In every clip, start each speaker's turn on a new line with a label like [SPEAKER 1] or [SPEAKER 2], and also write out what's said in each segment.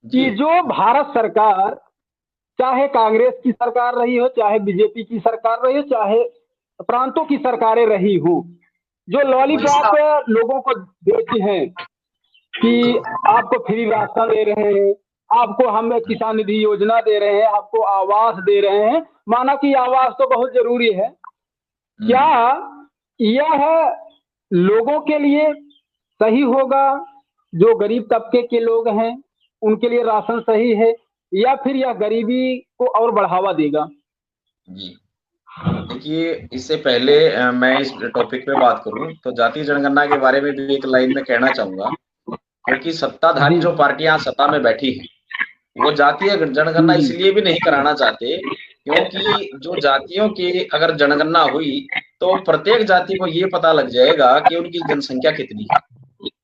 [SPEAKER 1] कि
[SPEAKER 2] जी।
[SPEAKER 1] जो भारत सरकार, चाहे कांग्रेस की सरकार रही हो, चाहे बीजेपी की सरकार रही हो, चाहे प्रांतों की सरकारें रही हो, जो
[SPEAKER 2] वही
[SPEAKER 1] लॉलीपॉप
[SPEAKER 2] सर।
[SPEAKER 1] लोगों को देती हैं कि आपको फ्री राशन दे रहे हैं, आपको हम किसान निधि योजना दे रहे हैं, आपको आवास दे रहे हैं। माना कि आवास तो बहुत जरूरी है, क्या
[SPEAKER 2] हम्म।
[SPEAKER 1] यह लोगों के लिए सही होगा? जो गरीब तबके के लोग हैं उनके लिए राशन सही है, या फिर यह गरीबी को और बढ़ावा देगा?
[SPEAKER 2] जी। देखिए, इससे पहले मैं इस टॉपिक पे बात करूं तो जातीय जनगणना के बारे में भी एक लाइन में कहना चाहूंगा, क्योंकि सत्ताधारी
[SPEAKER 1] जी।
[SPEAKER 2] जो पार्टियां सत्ता में बैठी हैं, वो जातीय जनगणना
[SPEAKER 1] जी।
[SPEAKER 2] इसलिए भी नहीं कराना चाहते, क्योंकि जो जातियों की अगर जनगणना हुई तो प्रत्येक जाति को ये पता लग जाएगा कि उनकी जनसंख्या कितनी है।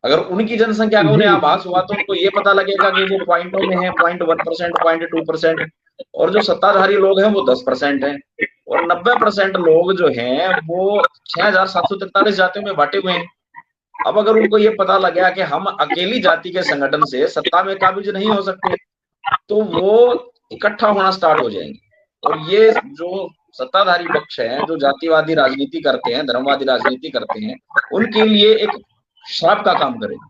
[SPEAKER 2] अगर उनकी जनसंख्या का
[SPEAKER 1] जी।
[SPEAKER 2] उन्हें आभास हुआ तो उनको ये पता लगेगा कि वो पॉइंटों में है, 0.1%, 0.2%, और जो सत्ताधारी लोग हैं वो 10% हैं, और 90% लोग जो हैं वो 6,743 जातियों में बांटे हुए हैं। अब अगर उनको ये पता लग गया कि हम अकेली जाति के संगठन से सत्ता में काबिज नहीं हो सकते, तो वो इकट्ठा होना स्टार्ट हो जाएंगे। और ये जो सत्ताधारी पक्ष है, जो जातिवादी राजनीति करते हैं, धर्मवादी राजनीति करते हैं, उनके लिए एक श्राप का काम करेगा।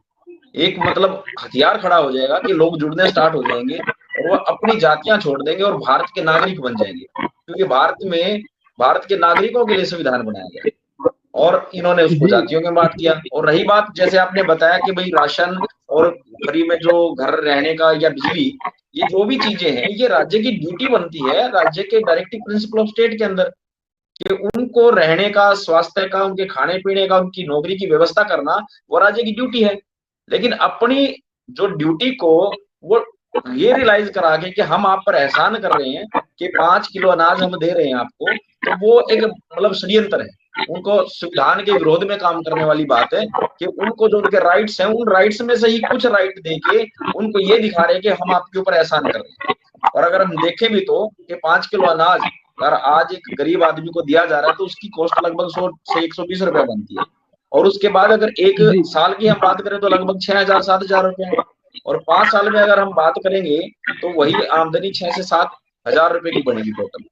[SPEAKER 2] एक मतलब हथियार खड़ा हो जाएगा कि लोग जुड़ने स्टार्ट हो जाएंगे और वो अपनी जातियां छोड़ देंगे और भारत के नागरिक बन जाएंगे, क्योंकि भारत के नागरिकों के लिए संविधान बनाया गया और इन्होंने उसको
[SPEAKER 1] जी।
[SPEAKER 2] जातियों में बांट दिया। और रही बात, जैसे आपने बताया कि भाई राशन और फ्री में जो घर रहने का या बिजली, ये जो भी चीजें हैं ये राज्य की ड्यूटी बनती है, राज्य के डायरेक्टिव प्रिंसिपल ऑफ स्टेट के अंदर, कि उनको रहने का, स्वास्थ्य का, उनके खाने पीने का, उनकी नौकरी की व्यवस्था करना वो राज्य की ड्यूटी है। लेकिन अपनी जो ड्यूटी को वो ये रियलाइज करा के कि हम आप पर एहसान कर रहे हैं कि 5 किलो अनाज हम दे रहे हैं आपको, तो वो एक मतलब षड्यंत्र है। उनको संविधान के विरोध में काम करने वाली बात है कि उनको जो उनके राइट्स हैं, उन राइट्स में से ही कुछ राइट देके उनको ये दिखा रहे हैं कि हम आपके ऊपर एहसान कर रहे हैं। और अगर हम देखें भी तो कि 5 किलो अनाज अगर आज एक गरीब आदमी को दिया जा रहा है तो उसकी कॉस्ट लगभग 100 से 120 रुपए बनती है, और उसके बाद अगर एक
[SPEAKER 1] जी।
[SPEAKER 2] साल की हम बात करें तो लगभग 6,000 7,000 रुपए, और 5 साल में अगर हम बात करेंगे तो वही आमदनी 6 से 7 हजार रुपए की बनेगी टोटल।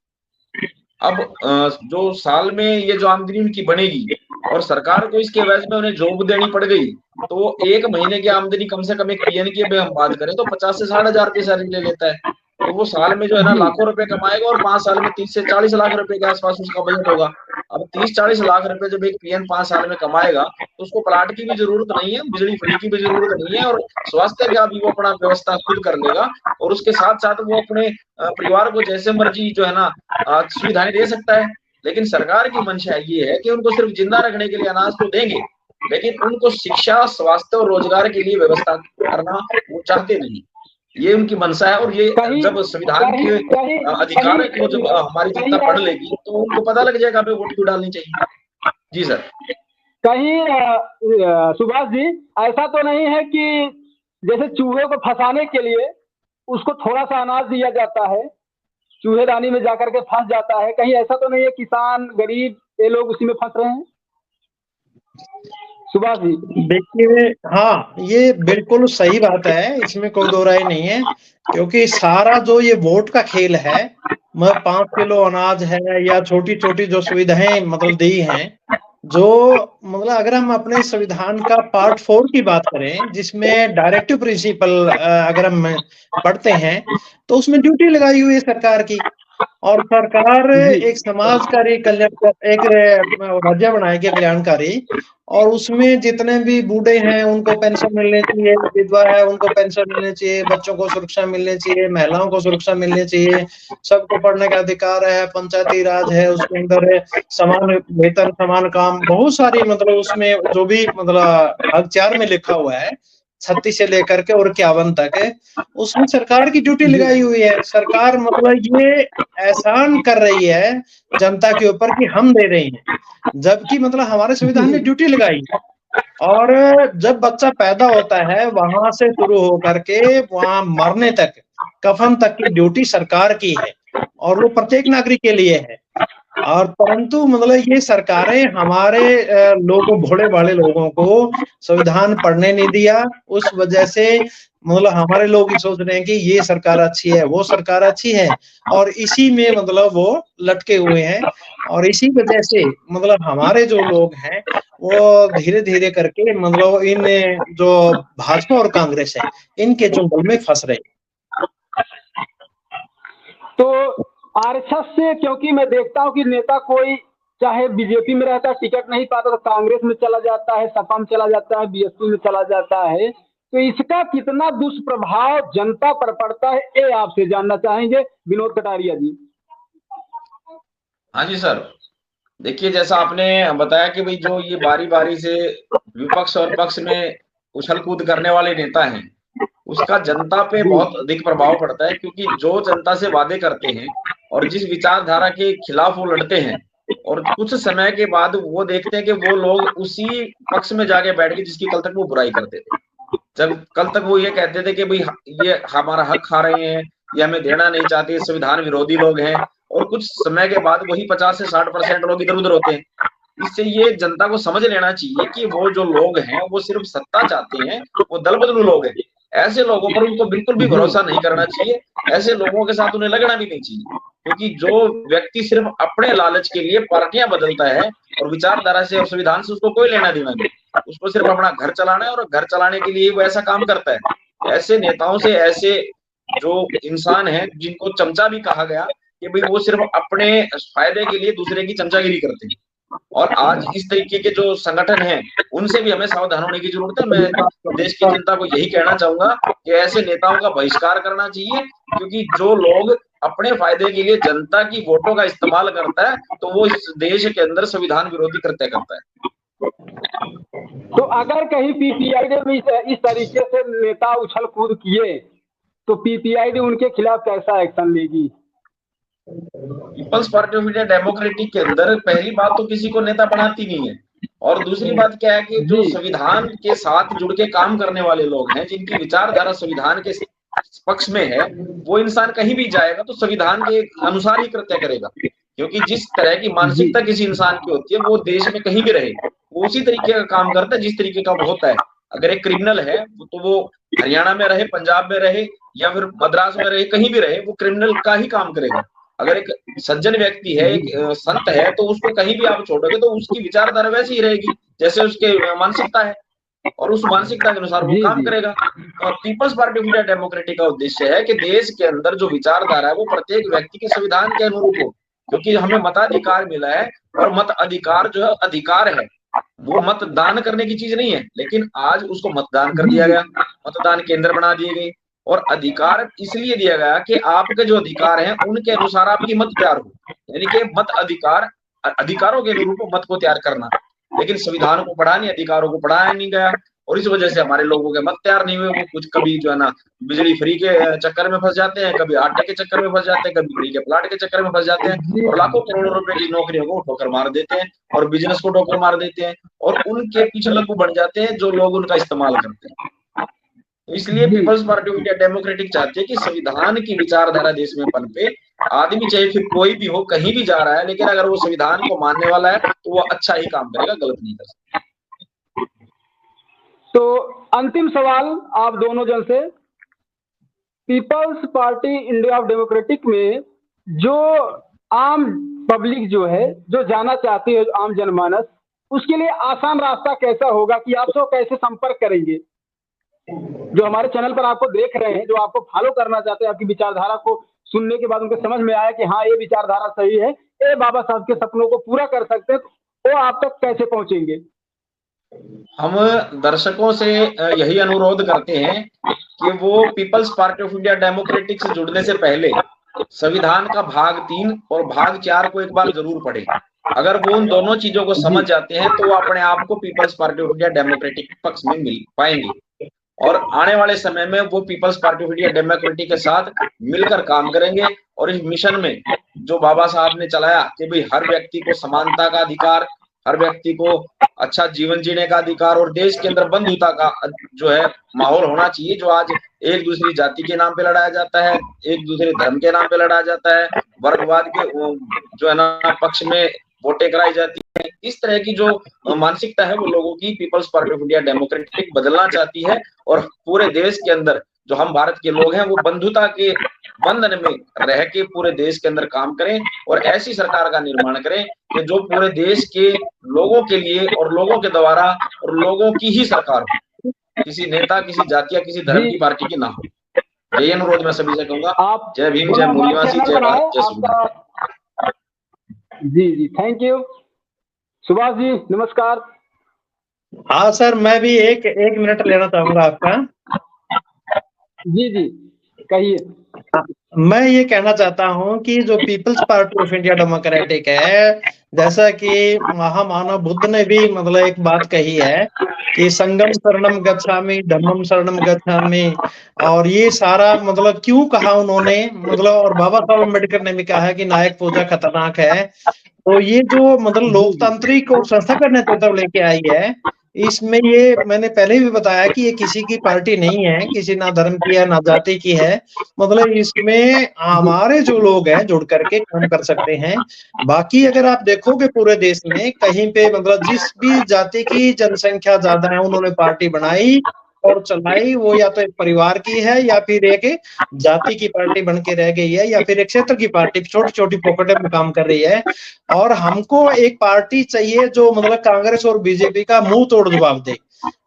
[SPEAKER 2] अब जो साल में ये जो आमदनी उनकी बनेगी और सरकार को इसके एवज में उन्हें जॉब देनी पड़ गई, तो एक महीने की आमदनी कम से कम एक पीएन की हम बात करें तो 50 से 60 हजार रुपये सैलरी ले लेता है। तो वो साल में जो है ना
[SPEAKER 1] जी।
[SPEAKER 2] लाखों रुपए कमाएगा और 5 साल में 30 से 40 लाख रुपए के आसपास उसका बजट होगा। अब 30-40 लाख रुपए जब एक पीएन 5 साल में कमाएगा तो उसको प्लाट की भी जरूरत नहीं है, बिजली फ्री की भी जरूरत नहीं है, और स्वास्थ्य का भी वो अपना व्यवस्था खुद कर लेगा, और उसके साथ साथ वो अपने परिवार को जैसे मर्जी जो है ना सुविधाएं दे सकता है। लेकिन सरकार की मंशा ये है कि उनको सिर्फ जिंदा रखने के लिए अनाज तो देंगे, लेकिन उनको शिक्षा, स्वास्थ्य और रोजगार के लिए व्यवस्था करना वो चाहते नहीं। ये उनकी मंशा है, और ये
[SPEAKER 1] कहीं
[SPEAKER 2] जब संविधान
[SPEAKER 1] कहीं
[SPEAKER 2] के
[SPEAKER 1] कहीं
[SPEAKER 2] अधिकार
[SPEAKER 1] कहीं
[SPEAKER 2] को जब हमारी
[SPEAKER 1] कहीं
[SPEAKER 2] जनता पढ़ लेगी तो उनको पता लग जाएगा हमें वोट क्यों डालनी चाहिए। जी सर।
[SPEAKER 1] कहीं सुभाष जी, ऐसा तो नहीं है कि जैसे चूहे को फंसाने के लिए उसको थोड़ा सा अनाज दिया जाता है, चूहेदानी में जाकर के फंस जाता है? कहीं ऐसा तो नहीं है किसान गरीब ये लोग उसी में फंस रहे हैं सुभाष जी?
[SPEAKER 3] देखिए, हाँ, ये बिल्कुल सही बात है, इसमें कोई दो राय नहीं है, क्योंकि सारा जो ये वोट का खेल है, 5 किलो अनाज है या छोटी-छोटी जो सुविधाएं मतलब दी हैं, जो मतलब अगर हम अपने संविधान का पार्ट 4 की बात करें, जिसमें डायरेक्टिव प्रिंसिपल अगर हम पढ़ते हैं, तो उसमें ड्यूटी लगाई हुई है सरकार की। और सरकार
[SPEAKER 1] जी।
[SPEAKER 3] एक समाजकारी कल्याण, एक राज्य बनाएगी कल्याणकारी, और उसमें जितने भी बूढ़े हैं उनको पेंशन मिलनी चाहिए, विधवा है उनको पेंशन मिलनी चाहिए, बच्चों को सुरक्षा मिलनी चाहिए, महिलाओं को सुरक्षा मिलनी चाहिए, सबको पढ़ने का अधिकार है, पंचायती राज है, उसके अंदर है समान वेतन, समान काम, बहुत सारी मतलब उसमें जो भी मतलब अक्षर में लिखा हुआ है 36 से लेकर के और 51 तक है, उसमें सरकार की ड्यूटी
[SPEAKER 1] जी।
[SPEAKER 3] लगाई हुई है। सरकार मतलब ये एहसान कर रही है जनता के ऊपर कि हम दे रहे हैं, जबकि मतलब हमारे संविधान ने
[SPEAKER 1] जी।
[SPEAKER 3] ड्यूटी लगाई। और जब बच्चा पैदा होता है वहां से शुरू होकर के वहां मरने तक, कफन तक की ड्यूटी सरकार की है, और वो प्रत्येक नागरिक के लिए है। और परंतु मतलब ये सरकारें हमारे लोगों, भोले भाले लोगों को संविधान पढ़ने नहीं दिया। उस वजह से मतलब हमारे लोग ये सोच रहे हैं कि ये सरकार अच्छी है, वो सरकार अच्छी है, और इसी में मतलब वो लटके हुए हैं। और इसी वजह से मतलब हमारे जो लोग हैं वो धीरे धीरे करके मतलब इन जो भाजपा और कांग्रेस है इनके चुंगल में फंस रहे।
[SPEAKER 1] तो आरएसएस से, क्योंकि मैं देखता हूँ कि नेता कोई चाहे बीजेपी में रहता है, टिकट नहीं पाता तो कांग्रेस में चला जाता है, सपा में चला जाता है, बीएसपी में चला जाता है, तो इसका कितना दुष्प्रभाव जनता पर पड़ता है, ये आपसे जानना चाहेंगे विनोद कटारिया जी।
[SPEAKER 2] हाँ जी सर, देखिए जैसा आपने बताया कि भाई जो ये बारी बारी से विपक्ष और पक्ष में उछल कूद करने वाले नेता हैं, उसका जनता पे बहुत अधिक प्रभाव पड़ता है, क्योंकि जो जनता से वादे करते हैं और जिस विचारधारा के खिलाफ वो लड़ते हैं, और कुछ समय के बाद वो देखते हैं कि वो लोग उसी पक्ष में जाके बैठ गए जिसकी कल तक वो बुराई करते थे। जब कल तक वो ये कहते थे कि भाई ये हमारा हक खा रहे हैं, ये हमें देना नहीं चाहते, संविधान विरोधी लोग हैं, और कुछ समय के बाद वही 50 से 60% लोग इधर उधर होते हैं। इससे ये जनता को समझ लेना चाहिए कि वो जो लोग हैं वो सिर्फ सत्ता चाहते हैं, वो दल बदलू लोग हैं। ऐसे लोगों पर उनको बिल्कुल भी भरोसा नहीं करना चाहिए, ऐसे लोगों के साथ उन्हें लगना भी नहीं चाहिए, क्योंकि जो व्यक्ति सिर्फ अपने लालच के लिए पार्टियां बदलता है और विचारधारा से और संविधान से उसको कोई लेना देना नहीं, उसको सिर्फ अपना घर चलाना है और घर चलाने के लिए वो ऐसा काम करता है। ऐसे नेताओं से, ऐसे जो इंसान हैं जिनको चमचा भी कहा गया कि भाई वो सिर्फ अपने फायदे के लिए दूसरे की चमचागिरी करते हैं, और आज इस तरीके के जो संगठन हैं उनसे भी हमें सावधान होने की जरूरत है। मैं देश की जनता को यही कहना चाहूंगा कि ऐसे नेताओं का बहिष्कार करना चाहिए, क्योंकि जो लोग अपने फायदे के लिए जनता की वोटों का इस्तेमाल करता है तो वो इस देश के अंदर संविधान विरोधी कृत्य करता है।
[SPEAKER 1] तो अगर कहीं पीपीआईडी में इस तरीके से नेता उछल कूद किए तो पीपीआईडी उनके खिलाफ कैसा एक्शन लेगी?
[SPEAKER 2] People's party of India democratic के अंदर पहली बात तो किसी को नेता बनाती नहीं है, और दूसरी बात क्या है कि जो संविधान के साथ जुड़ के काम करने वाले लोग हैं, जिनकी विचारधारा संविधान के पक्ष में है, वो इंसान कहीं भी जाएगा तो संविधान के अनुसार ही कृत्य करेगा, क्योंकि जिस तरह की मानसिकता किसी इंसान की होती है वो देश में कहीं भी रहे वो उसी तरीके का काम करता है जिस तरीके का वो होता है। अगर एक क्रिमिनल है तो वो हरियाणा में रहे, पंजाब में रहे, या फिर मद्रास में रहे, कहीं भी रहे, वो क्रिमिनल का ही काम करेगा। अगर एक सज्जन व्यक्ति है, एक संत है, तो उसको कहीं भी आप छोड़ोगे तो उसकी विचारधारा वैसी ही रहेगी जैसे उसके मानसिकता है, और उस मानसिकता के अनुसार वो काम करेगा। और people's party of India democratic का उद्देश्य है कि देश के अंदर जो विचारधारा है वो प्रत्येक व्यक्ति के संविधान के अनुरूप हो, क्योंकि हमें मताधिकार मिला है, और मत अधिकार जो है अधिकार है, वो मतदान करने की चीज नहीं है, लेकिन आज उसको मतदान कर दिया गया, मतदान केंद्र बना दिए गए, और अधिकार इसलिए दिया गया कि आपके जो अधिकार हैं उनके अनुसार आपकी मत तैयार हो, यानी कि मत अधिकार, अधिकारों के अनुरूप मत को तैयार करना। लेकिन संविधान को पढ़ा नहीं, अधिकारों को पढ़ाया नहीं गया, और इस वजह से हमारे लोगों के मत तैयार नहीं हुए। वो कुछ कभी जो है ना बिजली फ्री के चक्कर में फंस जाते हैं, कभी आटे के चक्कर में फंस जाते हैं, कभी फ्री के प्लाट के चक्कर में फंस जाते हैं, और लाखों करोड़ों रुपए की नौकरियों को ठोकर मार देते हैं, और बिजनेस को ठोकर मार देते हैं, और उनके पीछे लग्गू बन जाते हैं जो लोग उनका इस्तेमाल करते हैं। तो इसलिए people's party of India democratic चाहती है कि संविधान की विचारधारा देश में पनपे। आदमी चाहे फिर कोई भी हो, कहीं भी जा रहा है, लेकिन अगर वो संविधान को मानने वाला है तो वो अच्छा ही काम करेगा, गलत नहीं कर सकता।
[SPEAKER 1] तो अंतिम सवाल आप दोनों जन से, people's party India of democratic में जो आम पब्लिक जो है, जो जाना चाहती है, आम जनमानस, उसके लिए आसान रास्ता कैसा होगा कि आप सब कैसे संपर्क करेंगे? जो हमारे चैनल पर आपको देख रहे हैं, जो आपको फॉलो करना चाहते हैं, आपकी विचारधारा को सुनने के बाद उनको समझ में आया कि हाँ ये विचारधारा सही है, ये बाबा साहब के सपनों को पूरा कर सकते हैं, वो आप तक कैसे पहुंचेंगे?
[SPEAKER 2] हम दर्शकों से यही अनुरोध करते हैं कि वो people's party of India democratic से जुड़ने से पहले संविधान का भाग 3 और भाग 4 को एक बार जरूर पढ़ें। अगर वो उन दोनों चीजों को समझ जाते हैं तो वो अपने आप को people's party of India democratic पक्ष में मिल पाएंगे, और आने वाले समय में वो people's party of India democratic के साथ मिलकर काम करेंगे, और इस मिशन में जो बाबा साहब ने चलाया कि भाई हर व्यक्ति को समानता का अधिकार, हर व्यक्ति को अच्छा जीवन जीने का अधिकार और देश के अंदर बंधुता का जो है माहौल होना चाहिए। जो आज एक दूसरी जाति के नाम पे लड़ाया जाता है, एक दूसरे धर्म के नाम पे लड़ाया जाता है, वर्गवाद के जो है ना पक्ष में वोटें कराई जाती है, इस तरह की जो मानसिकता है वो लोगों की people's party of India democratic बदलना चाहती है। और पूरे देश के अंदर जो हम भारत के लोग हैं वो बंधुता के बंधन में रह के पूरे देश के अंदर काम करें और ऐसी सरकार का निर्माण करें कि जो पूरे देश के लोगों के लिए और लोगों के द्वारा और लोगों की ही सरकार हो, किसी नेता, किसी जाति या किसी धर्म की पार्टी की ना हो। यही अनुरोध मैं सभी से कहूंगा।
[SPEAKER 1] आप
[SPEAKER 2] जय भीम, जय मूल्यवासी, जय भारत, जय संविधान।
[SPEAKER 1] जी जी, थैंक यू। सुभाष जी नमस्कार।
[SPEAKER 3] हाँ सर, मैं भी एक मिनट लेना चाहूंगा आपका। जी जी कहिए। मैं ये कहना चाहता हूँ कि जो people's party of India democratic है, जैसा कि महामानव बुद्ध ने भी मतलब एक बात कही है कि संगम शरणम गच्छामि, धम्मम शरणम गच्छामि, और ये सारा मतलब क्यों कहा उन्होंने, मतलब और बाबा साहब अम्बेडकर ने भी कहा है कि नायक पूजा खतरनाक है। तो ये जो मतलब लोकतांत्रिक और संस्थागत नेतृत्व लेके आई है, इसमें ये मैंने पहले भी बताया कि ये किसी की पार्टी नहीं है, किसी ना धर्म की है ना जाति की है। मतलब इसमें हमारे जो लोग हैं जुड़ करके काम कर सकते हैं। बाकी अगर आप देखोगे पूरे देश में कहीं पे मतलब जिस भी जाति की जनसंख्या ज्यादा है उन्होंने पार्टी बनाई और चलाई, वो या तो एक परिवार की है या फिर एक जाति की पार्टी बन के रह गई है या फिर एक क्षेत्र की पार्टी छोटी छोटी पॉकेट में काम कर रही है। और हमको एक पार्टी चाहिए जो मतलब कांग्रेस और बीजेपी का मुंह तोड़ जवाब दे।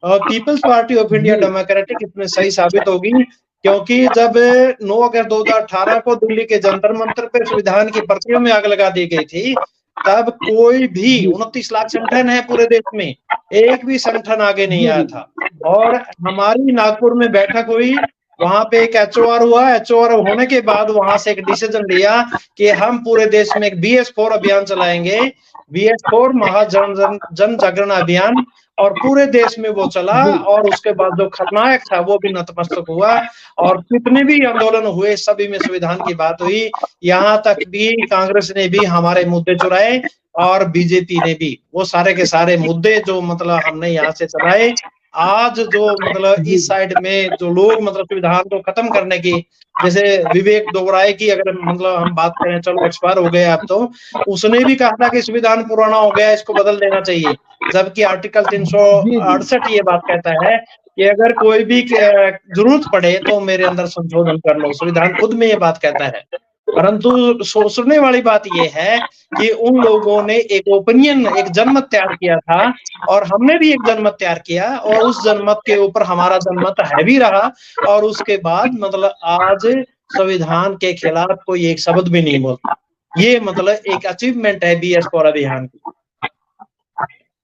[SPEAKER 3] Peoples party of India democratic इसमें सही साबित होगी, क्योंकि जब 9 अगस्त 2018 को दिल्ली के जंतर मंतर पर संविधान की प्रतियों में आग लगा दी गई थी, तब कोई भी 29 लाख संगठन है पूरे देश में, एक भी संगठन आगे नहीं आया था। और हमारी नागपुर में बैठक हुई, वहां पे एक HOR हुआ, HOR होने के बाद वहां से एक डिसीजन लिया कि हम पूरे देश में एक BS4 अभियान चलाएंगे, BS4 महाजन जन जागरण अभियान, और पूरे देश में वो चला। और उसके बाद जो खलनायक था वो भी नतमस्तक हुआ, और कितने भी आंदोलन हुए सभी में संविधान की बात हुई। यहाँ तक भी कांग्रेस ने भी हमारे मुद्दे चुराए और बीजेपी ने भी, वो सारे के सारे मुद्दे जो मतलब हमने यहाँ से चलाए। आज जो मतलब इस साइड में जो लोग मतलब संविधान को खत्म करने की, जैसे विवेक दोबराय की अगर मतलब हम बात करें, चलो एक्सपायर हो गए अब, तो उसने भी कहा था कि संविधान पुराना हो गया, इसको बदल देना चाहिए। जबकि आर्टिकल 368 ये बात कहता है कि अगर कोई भी जरूरत पड़े तो मेरे अंदर संशोधन कर लो, संविधान खुद में ये बात कहता है। परंतु सोचने वाली बात यह है कि उन लोगों ने एक ओपिनियन, एक जनमत तैयार किया था, और हमने भी एक जनमत तैयार किया, और उस जनमत के ऊपर हमारा जनमत है भी रहा। और उसके बाद मतलब आज संविधान के खिलाफ कोई एक शब्द भी नहीं बोलता। ये मतलब एक अचीवमेंट है BS4 अभियान की।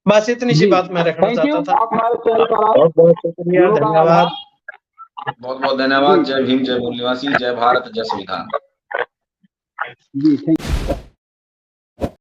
[SPEAKER 3] बस इतनी सी बात मैं रखना चाहता था। बहुत बहुत शुक्रिया, धन्यवाद।
[SPEAKER 2] बहुत बहुत धन्यवाद। जय भीम, जय मूल्यवासी, जय भारत, जय संविधान।